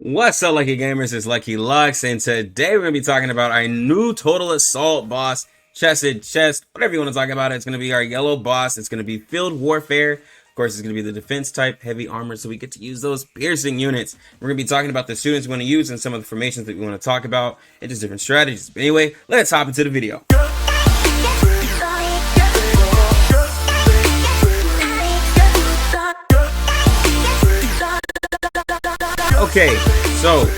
What's up, Lucky Gamers? It's Lucky Lux, and today we're going to be talking about our new Total Assault boss, Chesed, whatever you want to talk about. It's going to be our yellow boss. It's going to be Field Warfare. Of course, it's going to be the defense type, heavy armor, so we get to use those piercing units. We're going to be talking about the students we want to use and some of the formations that we want to talk about, and just different strategies. But anyway, let's hop into the video. Okay, so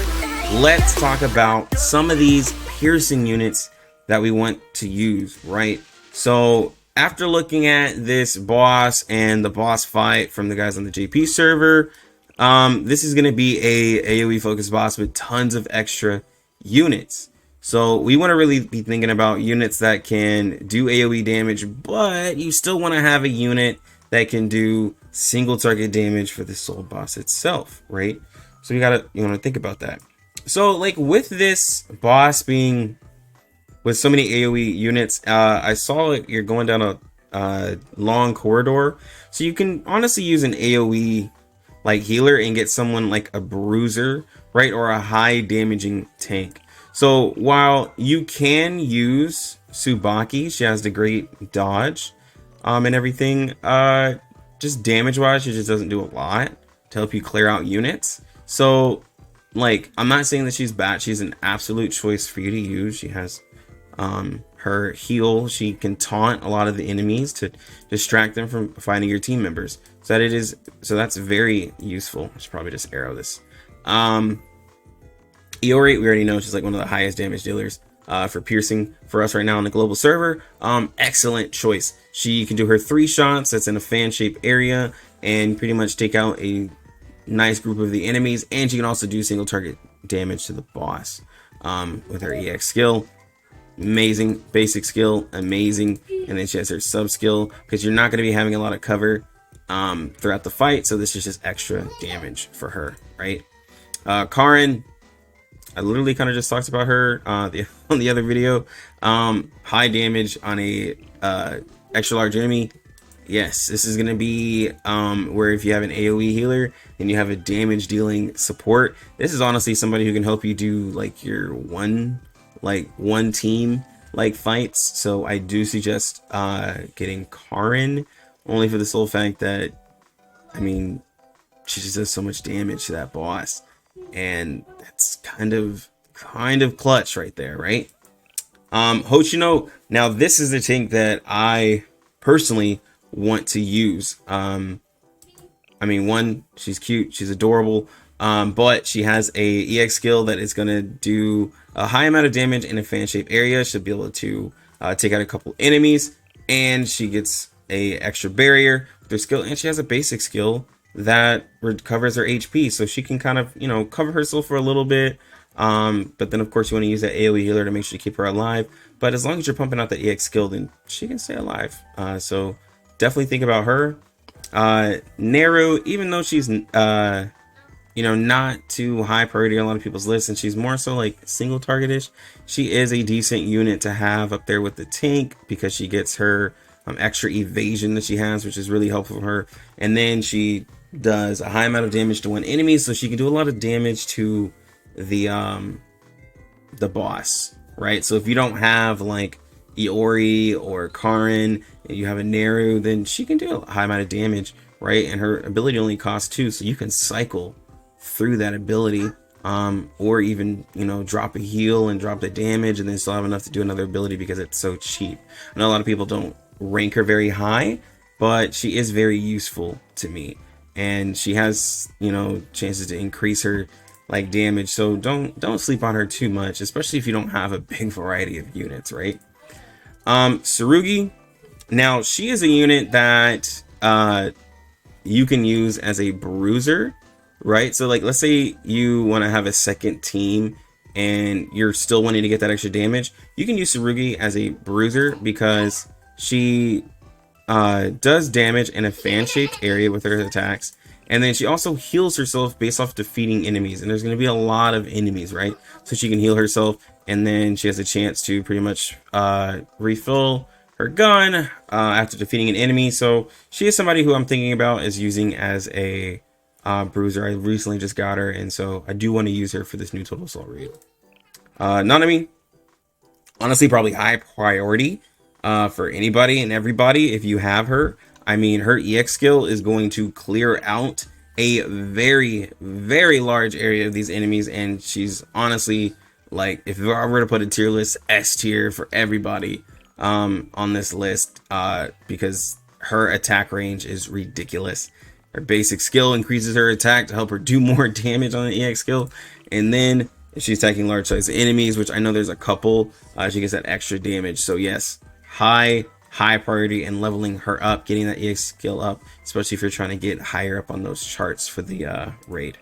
let's talk about some of these piercing units that we want to use, right? So after looking at this boss and the boss fight from the guys on the JP server, this is going to be a AoE focused boss with tons of extra units. So we want to really be thinking about units that can do AoE damage, but you still want to have a unit that can do single target damage for the soul boss itself, right? So you want to think about that. So like with this boss being with so many AoE units, I saw you're going down a long corridor, so you can honestly use an AoE like healer and get someone like a bruiser, right, or a high damaging tank. So while you can use Tsubaki, she has the great dodge and everything, just damage wise she just doesn't do a lot to help you clear out units. So like, I'm not saying that she's bad. She's an absolute choice for you to use. She has her heal. She can taunt a lot of the enemies to distract them from fighting your team members. So that's very useful. I should probably just arrow this. Eorate, we already know she's like one of the highest damage dealers for piercing for us right now on the global server. Excellent choice. She can do her 3 shots that's in a fan shaped area and pretty much take out a nice group of the enemies, and she can also do single target damage to the boss with her EX skill. Amazing basic skill, amazing. And then she has her sub skill, because you're not going to be having a lot of cover throughout the fight, so this is just extra damage for her, right? Karin, I literally kind of just talked about her on the other video. High damage on a extra large enemy. Yes, this is going to be where if you have an AoE healer and you have a damage dealing support, this is honestly somebody who can help you do like your one team like fights. So I do suggest getting Karin, only for the sole fact that, I mean, she just does so much damage to that boss, and that's kind of clutch right there, right? Hoshino, now this is the tank that I personally want to use. I mean, one, she's cute, she's adorable, but she has a EX skill that is going to do a high amount of damage in a fan shaped area. She'll be able to take out a couple enemies, and she gets a extra barrier with her skill, and she has a basic skill that recovers her HP, so she can kind of, cover herself for a little bit. But then of course you want to use that AoE healer to make sure you keep her alive, but as long as you're pumping out the EX skill, then she can stay alive. So definitely think about her. Nero, even though she's not too high priority on a lot of people's lists, and she's more so like single target-ish, she is a decent unit to have up there with the tank, because she gets her extra evasion that she has, which is really helpful for her. And then she does a high amount of damage to one enemy, so she can do a lot of damage to the boss, right? So if you don't have like Eorate or Karin and you have a Nero, then she can do a high amount of damage, right? And her ability only costs 2, so you can cycle through that ability, or even drop a heal and drop the damage and then still have enough to do another ability because it's so cheap. I know a lot of people don't rank her very high, but she is very useful to me, and she has chances to increase her like damage, so don't sleep on her too much, especially if you don't have a big variety of units, right? Surugi, now she is a unit that you can use as a bruiser, right? So like, let's say you want to have a second team and you're still wanting to get that extra damage, you can use Surugi as a bruiser, because she does damage in a fan shaped area with her attacks. And then she also heals herself based off defeating enemies. And there's going to be a lot of enemies, right? So she can heal herself. And then she has a chance to pretty much refill her gun after defeating an enemy. So she is somebody who I'm thinking about as using as a Bruiser. I recently just got her, and so I do want to use her for this new Total Assault raid. Nanami, honestly, probably high priority for anybody and everybody if you have her. I mean, her EX skill is going to clear out a very, very large area of these enemies, and she's honestly, like, if I were to put a tier list, S tier for everybody on this list, because her attack range is ridiculous. Her basic skill increases her attack to help her do more damage on the EX skill, and then if she's attacking large size enemies, which I know there's a couple, she gets that extra damage. So yes, high priority and leveling her up, getting that EX skill up, especially if you're trying to get higher up on those charts for the raid.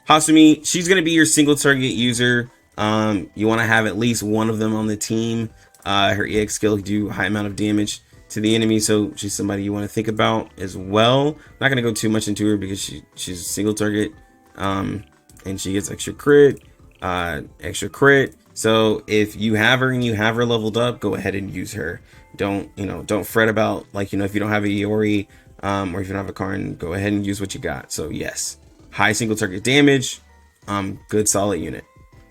Hifumi, she's going to be your single target user. You want to have at least one of them on the team. Her EX skill can do a high amount of damage to the enemy, so she's somebody you want to think about as well. Not going to go too much into her because she's a single target, and she gets extra crit. So if you have her and you have her leveled up, go ahead and use her. Don't fret about, like, if you don't have a Iori, or if you don't have a Karn, go ahead and use what you got. So yes, high single target damage, good solid unit.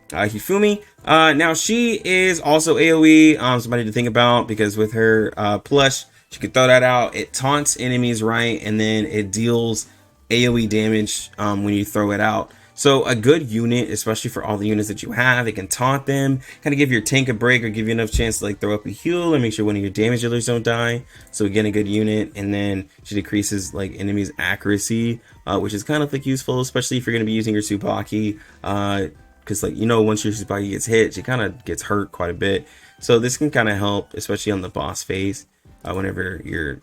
Hifumi, now she is also AoE, somebody to think about, because with her plush, she can throw that out. It taunts enemies, right, and then it deals AoE damage when you throw it out. So a good unit, especially for all the units that you have, it can taunt them, kind of give your tank a break or give you enough chance to, like, throw up a heal and make sure one of your damage dealers don't die. So again, a good unit. And then she decreases, like, enemies' accuracy, which is kind of, like, useful, especially if you're going to be using your Tsubaki, because, like, once your Tsubaki gets hit, she kind of gets hurt quite a bit. So this can kind of help, especially on the boss phase, whenever you're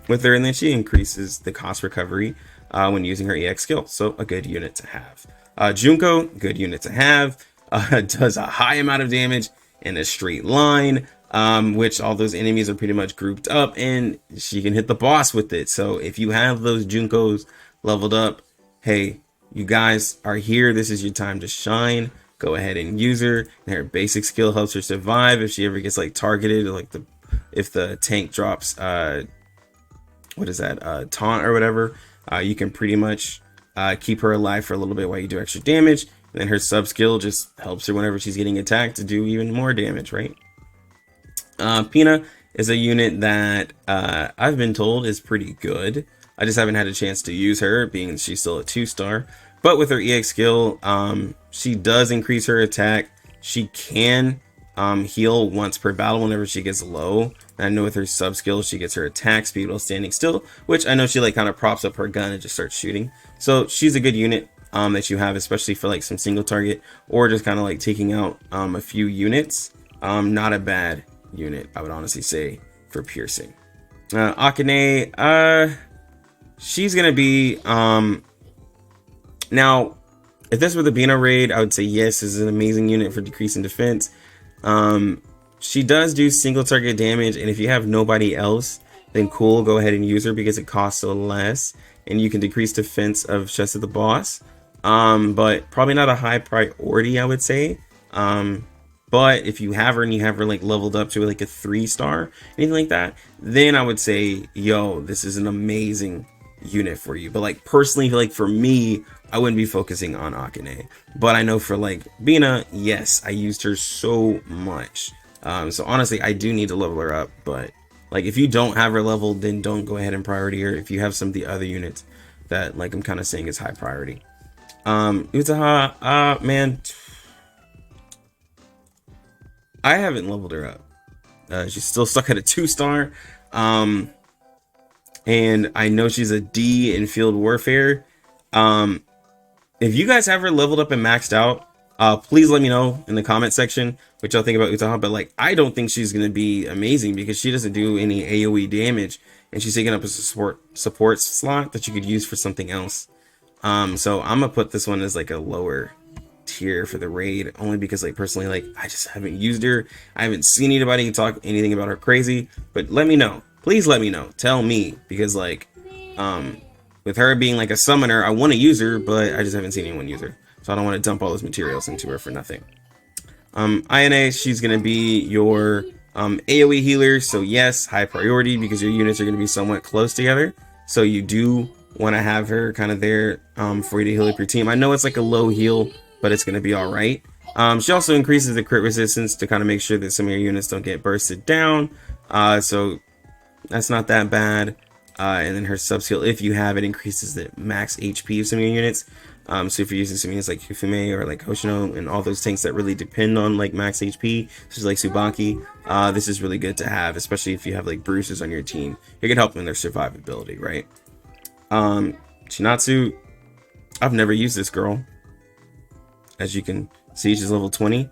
with her. And then she increases the cost recovery when using her EX skill. So a good unit to have. Junko, good unit to have. Does a high amount of damage in a straight line, which all those enemies are pretty much grouped up, and she can hit the boss with it. So if you have those Junkos leveled up, hey, you guys are here. This is your time to shine. Go ahead and use her. And her basic skill helps her survive if she ever gets, like, targeted, or, like, if the tank drops taunt or whatever. You can pretty much keep her alive for a little bit while you do extra damage. And then her sub skill just helps her whenever she's getting attacked to do even more damage, right? Pina is a unit that I've been told is pretty good. I just haven't had a chance to use her, being she's still a 2-star. But with her EX skill, she does increase her attack. She can heal once per battle whenever she gets low. And I know with her sub skill, she gets her attack speed while standing still, which I know she, like, kind of props up her gun and just starts shooting. So she's a good unit that you have, especially for, like, some single target or just kind of, like, taking out a few units. Not a bad unit, I would honestly say, for piercing. Akane, she's gonna be now, if this were the Pina raid, I would say yes, this is an amazing unit for decreasing defense. She does do single target damage, and if you have nobody else, then cool, go ahead and use her because it costs so less, and you can decrease defense of Chesed the boss. But probably not a high priority, I would say. But if you have her and you have her, like, leveled up to, like, a 3-star, anything like that, then I would say, yo, this is an amazing unit for you. But, like, personally, like, for me, I wouldn't be focusing on Akane. But I know for, like, Pina, yes, I used her so much. So honestly, I do need to level her up. But, like, if you don't have her leveled, then don't go ahead and priority her. If you have some of the other units that, like, I'm kind of saying is high priority. Utaha, man, I haven't leveled her up. She's still stuck at a 2-star. And I know she's a D in field warfare. If you guys have her leveled up and maxed out, please let me know in the comment section what y'all think about Utaha. But, like, I don't think she's gonna be amazing because she doesn't do any AoE damage, and she's taking up a support slot that you could use for something else. So I'm gonna put this one as, like, a lower tier for the raid, only because, like, personally, like, I just haven't used her. I haven't seen anybody talk anything about her crazy. But let me know, please let me know, tell me, because, like, with her being, like, a summoner, I want to use her, but I just haven't seen anyone use her, so I don't want to dump all those materials into her for nothing. Ayane, she's gonna be your AoE healer, so yes, high priority because your units are gonna be somewhat close together, so you do want to have her kind of there for you to heal up your team. I know it's like a low heal, but it's going to be all right. She also increases the crit resistance to kind of make sure that some of your units don't get bursted down. So that's not that bad. And then her sub skill, if you have it, increases the max HP of some of your units. So if you're using some units like Hifumi or like Hoshino and all those tanks that really depend on like max HP, such as like Tsubaki, this is really good to have, especially if you have like bruises on your team. It can help them in their survivability, right? Shinatsu, I've never used this girl. As you can see, she's level 20.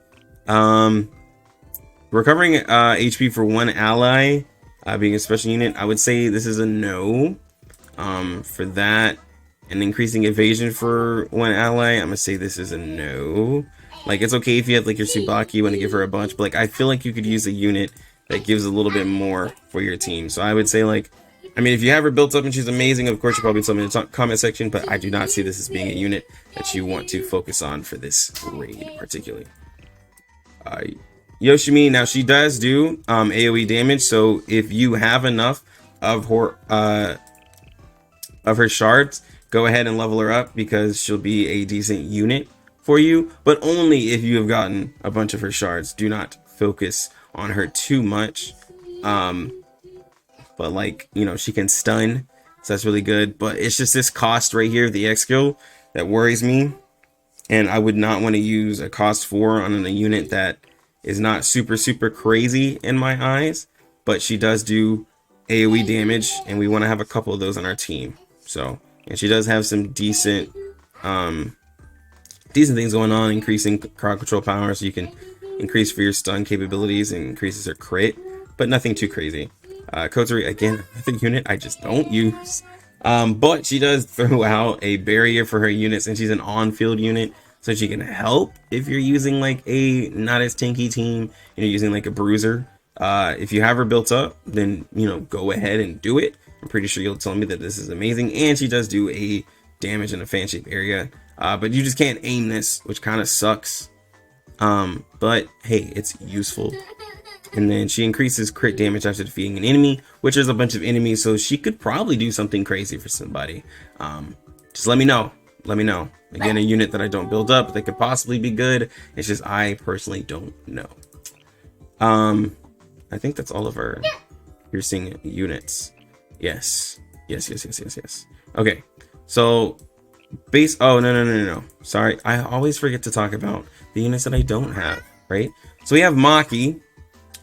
Recovering HP for one ally, being a special unit, I would say this is a no. For that, and increasing evasion for one ally, I'm gonna say this is a no. Like, it's okay if you have like your Tsubaki, you want to give her a bunch, but like I feel like you could use a unit that gives a little bit more for your team. So I would say, like, I mean, if you have her built up and she's amazing, of course you'll probably tell me in the comment section, but I do not see this as being a unit that you want to focus on for this raid particularly. Yoshimi, now she does do AoE damage, so if you have enough of her shards, go ahead and level her up because she'll be a decent unit for you, but only if you have gotten a bunch of her shards. Do not focus on her too much. But like, you know, she can stun, so that's really good, but it's just this cost right here, the X skill, that worries me. And I would not want to use a cost 4 on a unit that is not super crazy in my eyes, but she does do AoE damage, and we want to have a couple of those on our team. So, and she does have some decent things going on, increasing crowd control power, so you can increase for your stun capabilities and increases her crit, but nothing too crazy. Kotori, again, another unit I just don't use. But she does throw out a barrier for her units, and she's an on-field unit, so she can help if you're using like a not as tanky team and you're using like a bruiser. If you have her built up, then, you know, go ahead and do it. I'm pretty sure you'll tell me that this is amazing, and she does do a damage in a fan shape area, but you just can't aim this, which kind of sucks. But hey, it's useful. And then she increases crit damage after defeating an enemy, which is a bunch of enemies, so she could probably do something crazy for somebody. Just let me know. Again, a unit that I don't build up that could possibly be good. It's just I personally don't know. I think that's all of our piercing units. Yes. Okay, so base. Oh, no. Sorry, I always forget to talk about the units that I don't have, right? So we have Maki.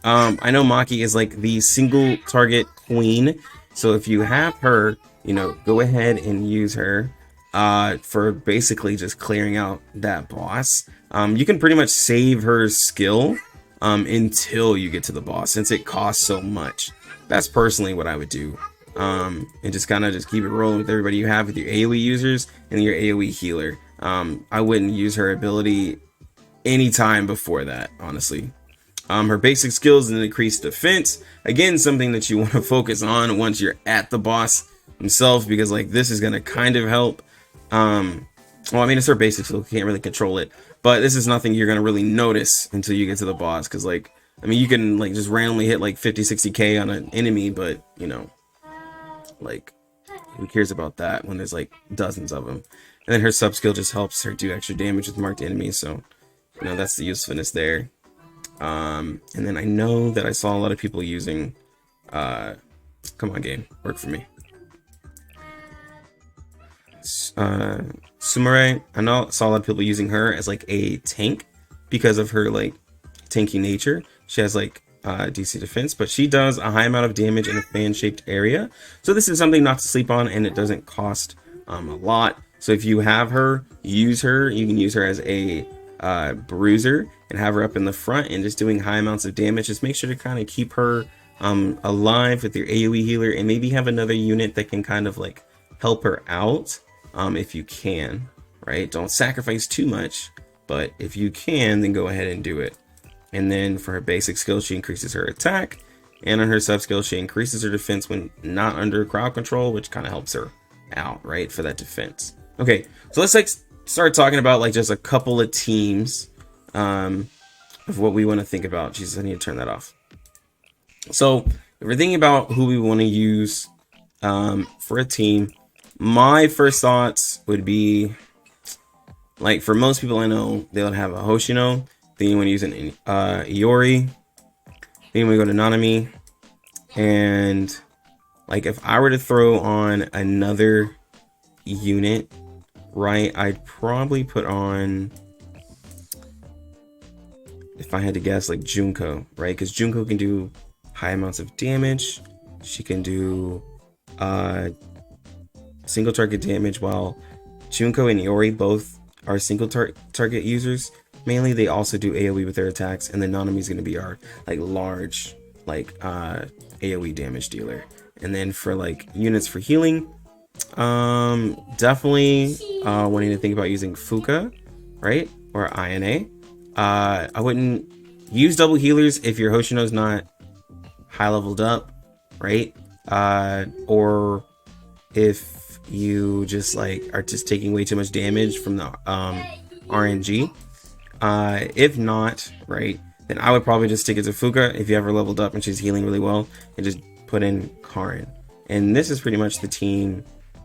I know Maki is like the single target queen, so if you have her, you know, go ahead and use her for basically just clearing out that boss. You can pretty much save her skill until you get to the boss, since it costs so much. That's personally what I would do. And just kind of keep it rolling with everybody you have with your AoE users and your AoE healer. I wouldn't use her ability anytime before that, honestly. Her basic skills and increased defense, again, something that you want to focus on once you're at the boss himself, because like this is going to kind of help. Well, I mean, it's her basic skill, you can't really control it, but this is nothing you're going to really notice until you get to the boss, because like, I mean, you can like just randomly hit like 50-60k on an enemy, but you know, like, who cares about that when there's like dozens of them? And then her sub skill just helps her do extra damage with marked enemies, so you know, that's the usefulness there. And then I know that I saw a lot of people using come on, game, work for me. Sumire, I saw a lot of people using her as like a tank because of her like tanky nature. She has like DC defense, but she does a high amount of damage in a fan-shaped area, so this is something not to sleep on, and it doesn't cost a lot. So if you have her, use her. You can use her as a bruiser and have her up in the front and just doing high amounts of damage. Just make sure to kind of keep her alive with your AoE healer, and maybe have another unit that can kind of like help her out if you can, right? Don't sacrifice too much, but if you can, then go ahead and do it. And then for her basic skill, she increases her attack, and on her sub skill, she increases her defense when not under crowd control, which kind of helps her out, right, for that defense. Okay, so let's like start talking about like just a couple of teams of what we want to think about. Jesus, I need to turn that off. So if we're thinking about who we want to use for a team, my first thoughts would be, like, for most people I know, they would have a Hoshino. Then you want to use an Iori. Then you want to go to Nanami. And, like, if I were to throw on another unit, right, I'd probably put on, if I had to guess, like Junko, right? Because Junko can do high amounts of damage. She can do single target damage, while Junko and Iori both are single target users. Mainly, they also do AoE with their attacks, and then Nanami is going to be our like large like AoE damage dealer. And then for like units for healing, definitely wanting to think about using Fuka, right, or INA. I wouldn't use double healers if your Hoshino's not high leveled up, right? Or if you just like are just taking way too much damage from the RNG. If not, right, then I would probably just stick it to Fuka if you ever leveled up and she's healing really well, and just put in Karin. And this is pretty much the team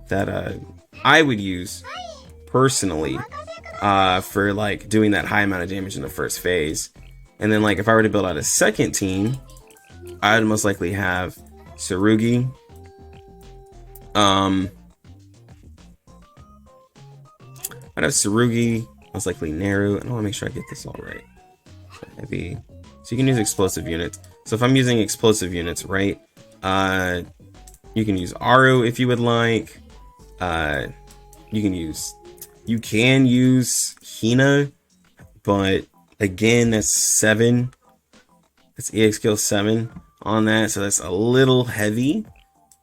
that I would use personally for like doing that high amount of damage in the first phase. And then like if I were to build out a second team, I'd most likely have Surugi, I'd have Surugi, most likely Nero, and I want to make sure I get this all right. Heavy. So you can use explosive units. So if I'm using explosive units, right, you can use Aru if you would like. You can use Hina, but again, that's 7. That's EX skill 7 on that, so that's a little heavy.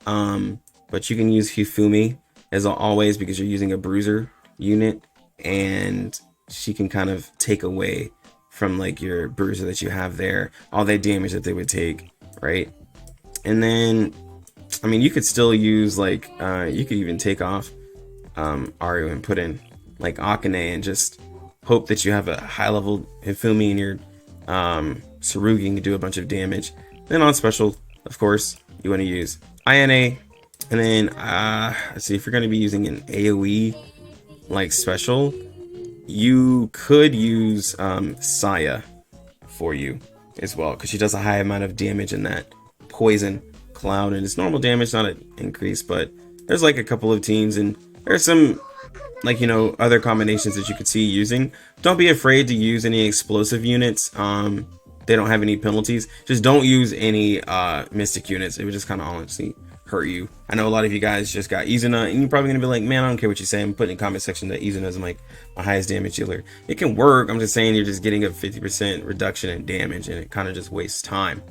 But you can use Hifumi as always because you're using a bruiser unit, and she can kind of take away from like your bruiser that you have there, all that damage that they would take, right? And then, I mean, you could still use like, you could even take off Aru and put in like Akane and just hope that you have a high level Hifumi in your Surugi and do a bunch of damage. Then on special, of course, you want to use INA. And then, let's see, if you're going to be using an AoE like special, you could use Saya for you as well, because she does a high amount of damage in that poison cloud, and it's normal damage, not an increase. But there's like a couple of teams, and there's some like, you know, other combinations that you could see using. Don't be afraid to use any explosive units. They don't have any penalties. Just don't use any mystic units. It would just kind of honestly hurt you. I know a lot of you guys just got Izuna, and you're probably gonna be like, man, I don't care what you say. I'm putting in the comment section that Izuna is like my highest damage dealer. It can work. I'm just saying you're just getting a 50% reduction in damage, and it kind of just wastes time.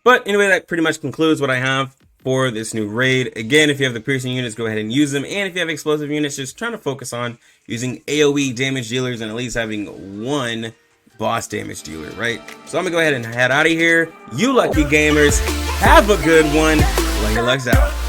But anyway, that pretty much concludes what I have for this new raid. Again, if you have the piercing units, go ahead and use them. And if you have explosive units, just trying to focus on using AoE damage dealers and at least having one boss damage dealer, right? So I'm gonna go ahead and head out of here. You lucky gamers, have a good one. Lucky Luck's out.